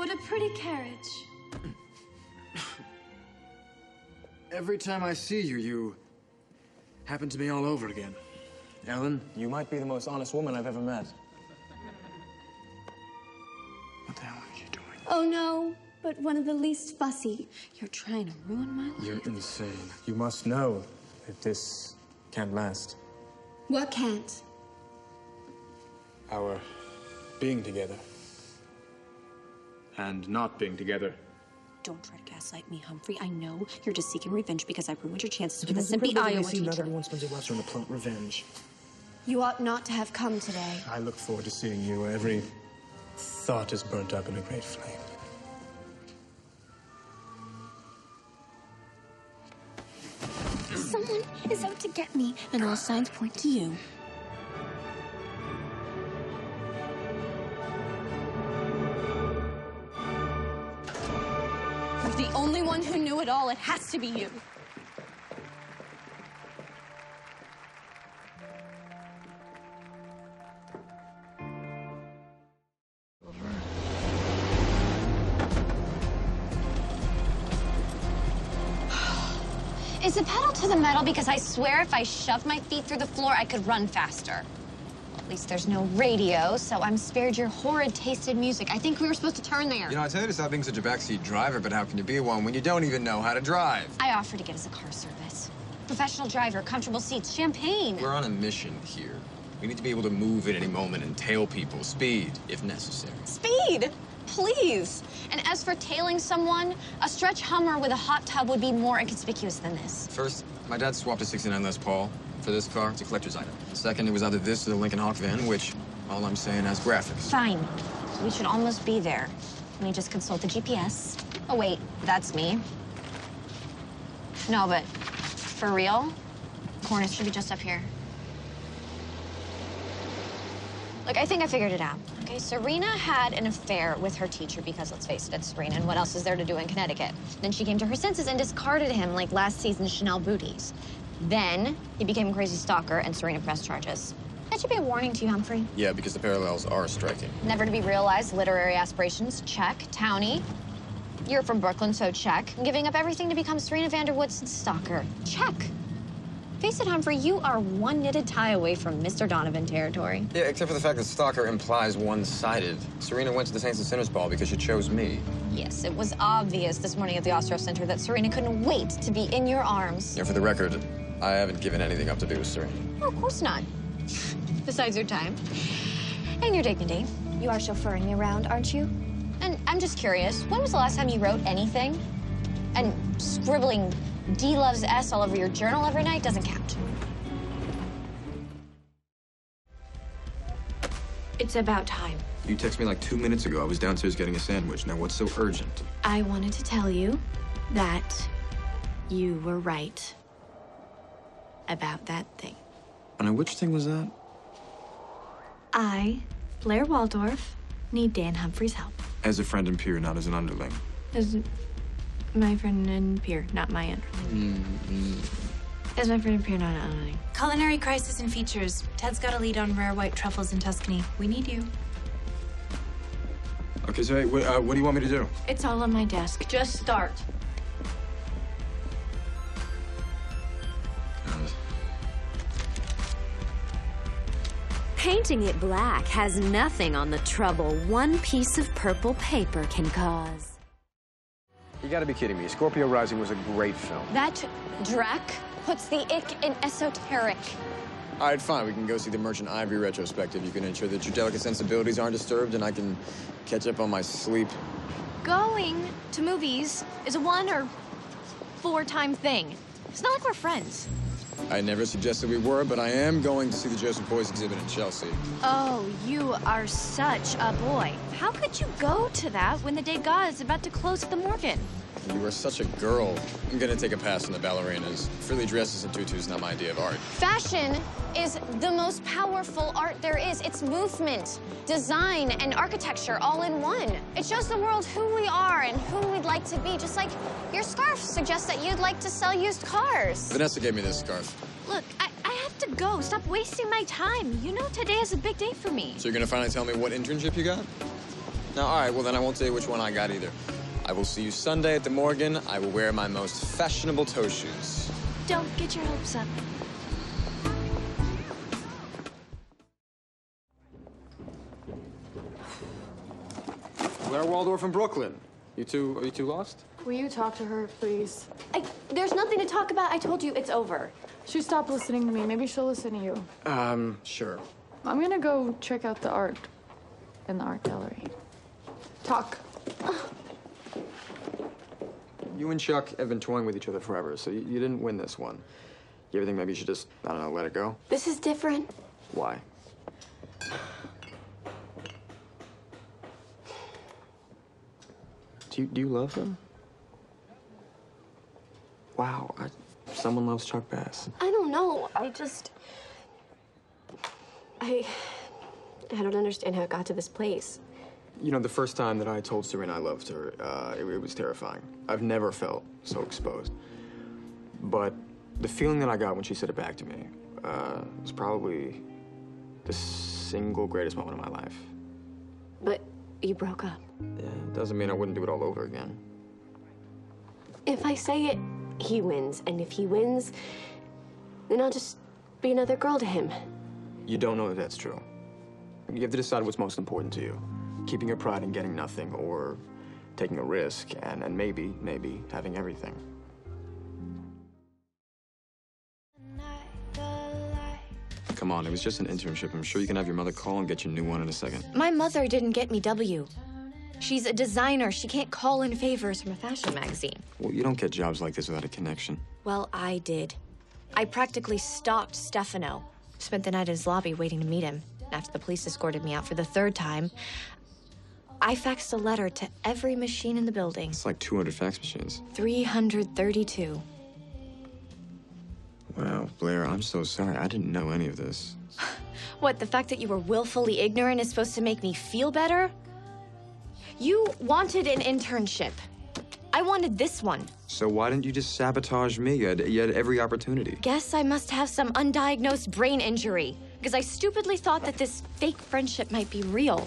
What a pretty carriage. Every time I see you, you happen to me all over again. Ellen, you might be the most honest woman I've ever met. What the hell are you doing? Oh, no, but one of the least fussy. You're trying to ruin my life. You're insane. You must know that this can't last. What can't? Our being together. And not being together. Don't try to gaslight me, Humphrey. I know you're just seeking revenge because I ruined your chances with a simpy Iowa teacher. Not everyone spends their lives trying to plot revenge. You ought not to have come today. I look forward to seeing you. Every thought is burnt up in a great flame. Someone is out to get me, and all signs point to you. You're the only one who knew it all. It has to be you. Is the pedal to the metal because I swear if I shoved my feet through the floor, I could run faster. At least there's no radio, so I'm spared your horrid tasted music. I think we were supposed to turn there. You know, I tell you to stop being such a backseat driver, but how can you be one when you don't even know how to drive? I offered to get us a car service. Professional driver, comfortable seats, champagne. We're on a mission here. We need to be able to move at any moment and tail people. Speed, if necessary. Speed? Please. And as for tailing someone, a stretch Hummer with a hot tub would be more inconspicuous than this. First, my dad swapped a 69 Les Paul for this car. It's a collector's item. Second, it was either this or the Lincoln Hawk van, which, all I'm saying, has graphics. Fine. We should almost be there. Let me just consult the GPS. Oh, wait, that's me. No, but for real, Cornice should be just up here. Look, I think I figured it out. Okay, Serena had an affair with her teacher because, let's face it, it's Serena, and what else is there to do in Connecticut? Then she came to her senses and discarded him like last season's Chanel booties. Then he became a crazy stalker, and Serena pressed charges. That should be a warning to you, Humphrey. Yeah, because the parallels are striking. Never to be realized, literary aspirations, check. Townie, you're from Brooklyn, so check. Giving up everything to become Serena Vanderwood's stalker, check. Face it, Humphrey, you are one knitted tie away from Mr. Donovan territory. Yeah, except for the fact that stalker implies one-sided. Serena went to the Saints and Sinners ball because she chose me. Yes, it was obvious this morning at the Ostro Center that Serena couldn't wait to be in your arms. Yeah, for the record, I haven't given anything up to be with Serena. Oh, of course not. Besides your time and your dignity. You are chauffeuring me around, aren't you? And I'm just curious, when was the last time you wrote anything? And scribbling D loves S all over your journal every night doesn't count. It's about time. You texted me like 2 minutes ago. I was downstairs getting a sandwich. Now, what's so urgent? I wanted to tell you that you were right about that thing. And which thing was that? I, Blair Waldorf, need Dan Humphrey's help. As a friend and peer, not as an underling. As my friend and peer, not my underling. As my friend and peer, not an underling. Culinary crisis and features. Ted's got a lead on rare white truffles in Tuscany. We need you. Okay, so hey, what do you want me to do? It's all on my desk. Just start. Painting it black has nothing on the trouble one piece of purple paper can cause. You gotta be kidding me. Scorpio Rising was a great film. That Drek puts the ick in esoteric. All right, fine. We can go see the Merchant Ivory retrospective. You can ensure that your delicate sensibilities aren't disturbed, and I can catch up on my sleep. Going to movies is a 1 or 4 time thing. It's not like we're friends. I never suggested we were, but I am going to see the Joseph Beuys exhibit in Chelsea. Oh, you are such a boy. How could you go to that when the Degas is about to close at the Morgan? You are such a girl. I'm gonna take a pass on the ballerinas. Frilly dresses and tutus is not my idea of art. Fashion is the most powerful art there is. It's movement, design, and architecture all in one. It shows the world who we are and who we'd like to be, just like your scarf suggests that you'd like to sell used cars. Vanessa gave me this scarf. Look, I have to go. Stop wasting my time. You know today is a big day for me. So you're gonna finally tell me what internship you got? No, all right, well, then I won't tell you which one I got either. I will see you Sunday at the Morgan. I will wear my most fashionable toe shoes. Don't get your hopes up. Blair Waldorf from Brooklyn. Are you two lost? Will you talk to her, please? There's nothing to talk about. I told you it's over. She stopped listening to me. Maybe she'll listen to you. Sure. I'm gonna go check out the art in the art gallery. Talk. You and Chuck have been toying with each other forever, so you didn't win this one. You ever think maybe you should just, I don't know, let it go? This is different. Why? Do you love him? Wow, someone loves Chuck Bass. I don't know. I don't understand how it got to this place. You know, the first time that I told Serena I loved her, it was terrifying. I've never felt so exposed. But the feeling that I got when she said it back to me was probably the single greatest moment of my life. But you broke up. Yeah, it doesn't mean I wouldn't do it all over again. If I say it, he wins. And if he wins, then I'll just be another girl to him. You don't know that that's true. You have to decide what's most important to you. Keeping your pride and getting nothing, or taking a risk and maybe having everything. Come on, it was just an internship. I'm sure you can have your mother call and get your new one in a second. My mother didn't get me W. She's a designer. She can't call in favors from a fashion magazine. Well, you don't get jobs like this without a connection. Well, I did. I practically stalked Stefano. Spent the night in his lobby waiting to meet him. After the police escorted me out for the third time, I faxed a letter to every machine in the building. It's like 200 fax machines. 332. Wow, Blair, I'm so sorry. I didn't know any of this. What, the fact that you were willfully ignorant is supposed to make me feel better? You wanted an internship. I wanted this one. So why didn't you just sabotage me? You had every opportunity. Guess I must have some undiagnosed brain injury, because I stupidly thought that this fake friendship might be real.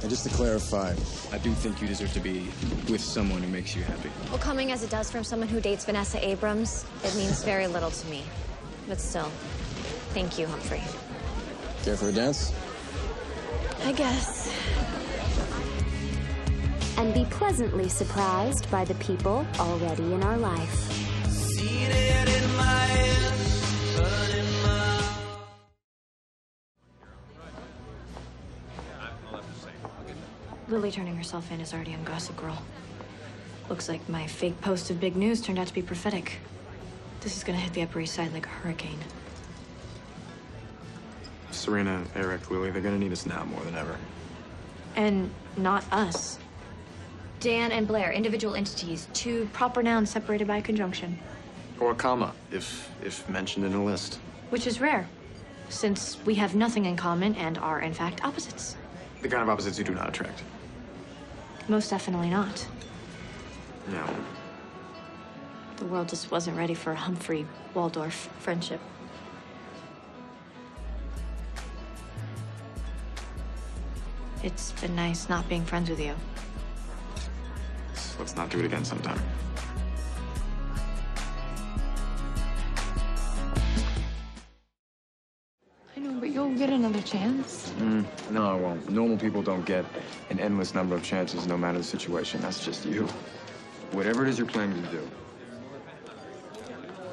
And just to clarify, I do think you deserve to be with someone who makes you happy. Well, coming as it does from someone who dates Vanessa Abrams, it means very little to me. But still, thank you, Humphrey. Care for a dance? I guess. And be pleasantly surprised by the people already in our life. Lily turning herself in is already on Gossip Girl. Looks like my fake post of big news turned out to be prophetic. This is gonna hit the Upper East Side like a hurricane. Serena, Eric, Lily, they're gonna need us now more than ever. And not us. Dan and Blair, individual entities, two proper nouns separated by a conjunction. Or a comma, if mentioned in a list. Which is rare, since we have nothing in common and are, in fact, opposites. The kind of opposites you do not attract. Most definitely not. No. The world just wasn't ready for a Humphrey Waldorf friendship. It's been nice not being friends with you. So let's not do it again sometime. I know, but you'll get another chance. No, I won't. Normal people don't get an endless number of chances no matter the situation. That's just you. Whatever it is you're planning to do.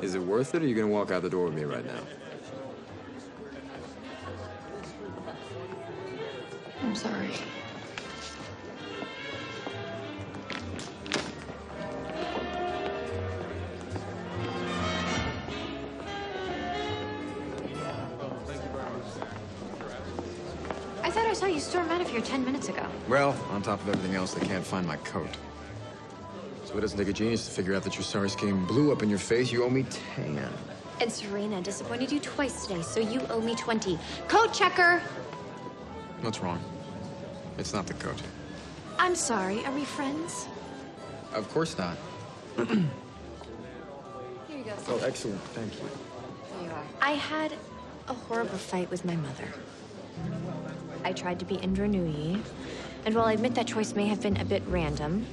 Is it worth it, or are you gonna walk out the door with me right now? I'm sorry. I thought I saw you storm out of here 10 minutes ago. Well, on top of everything else, they can't find my coat. So it doesn't take a genius to figure out that your SARS scheme blew up in your face. You owe me 10. And Serena disappointed you twice today, so you owe me 20. Coat checker! What's wrong? It's not the coat. I'm sorry, are we friends? Of course not. Here you go. Oh, excellent. Thank you. Here you are. I had a horrible fight with my mother. I tried to be Indra Nooyi, and while I admit that choice may have been a bit random,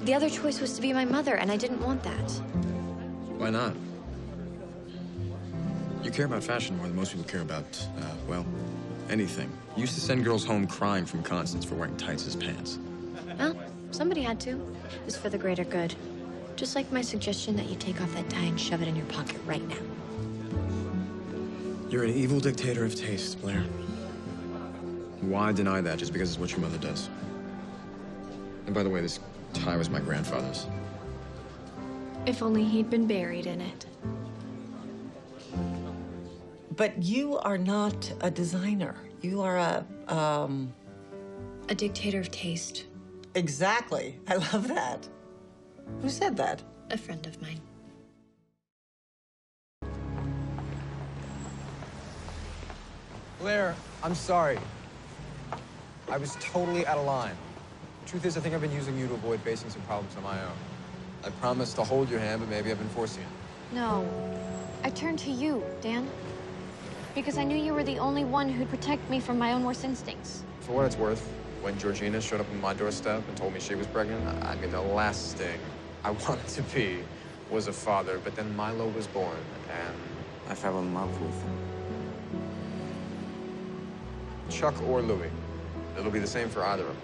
the other choice was to be my mother, and I didn't want that. Why not? You care about fashion more than most people care about, well, anything. You used to send girls home crying from Constance for wearing tights as pants. Well, somebody had to. It was for the greater good. Just like my suggestion that you take off that tie and shove it in your pocket right now. You're an evil dictator of taste, Blair. Why deny that just because it's what your mother does? And by the way, this tie was my grandfather's. If only he'd been buried in it. But you are not a designer. You are A dictator of taste. Exactly. I love that. Who said that? A friend of mine. Blair, I'm sorry. I was totally out of line. Truth is, I think I've been using you to avoid facing some problems on my own. I promised to hold your hand, but maybe I've been forcing it. No. I turned to you, Dan. Because I knew you were the only one who'd protect me from my own worst instincts. For what it's worth, when Georgina showed up on my doorstep and told me she was pregnant, I mean, the last thing I wanted to be was a father, but then Milo was born, and I fell in love with him. Chuck or Louie. It'll be the same for either of them.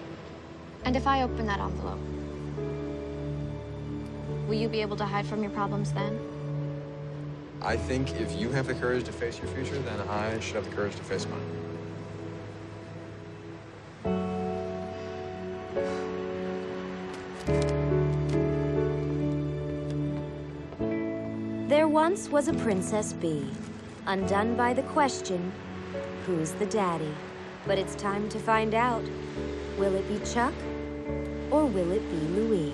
And if I open that envelope, will you be able to hide from your problems then? I think if you have the courage to face your future, then I should have the courage to face mine. There once was a Princess Bee, undone by the question, who's the daddy? But it's time to find out. Will it be Chuck, or will it be Louis?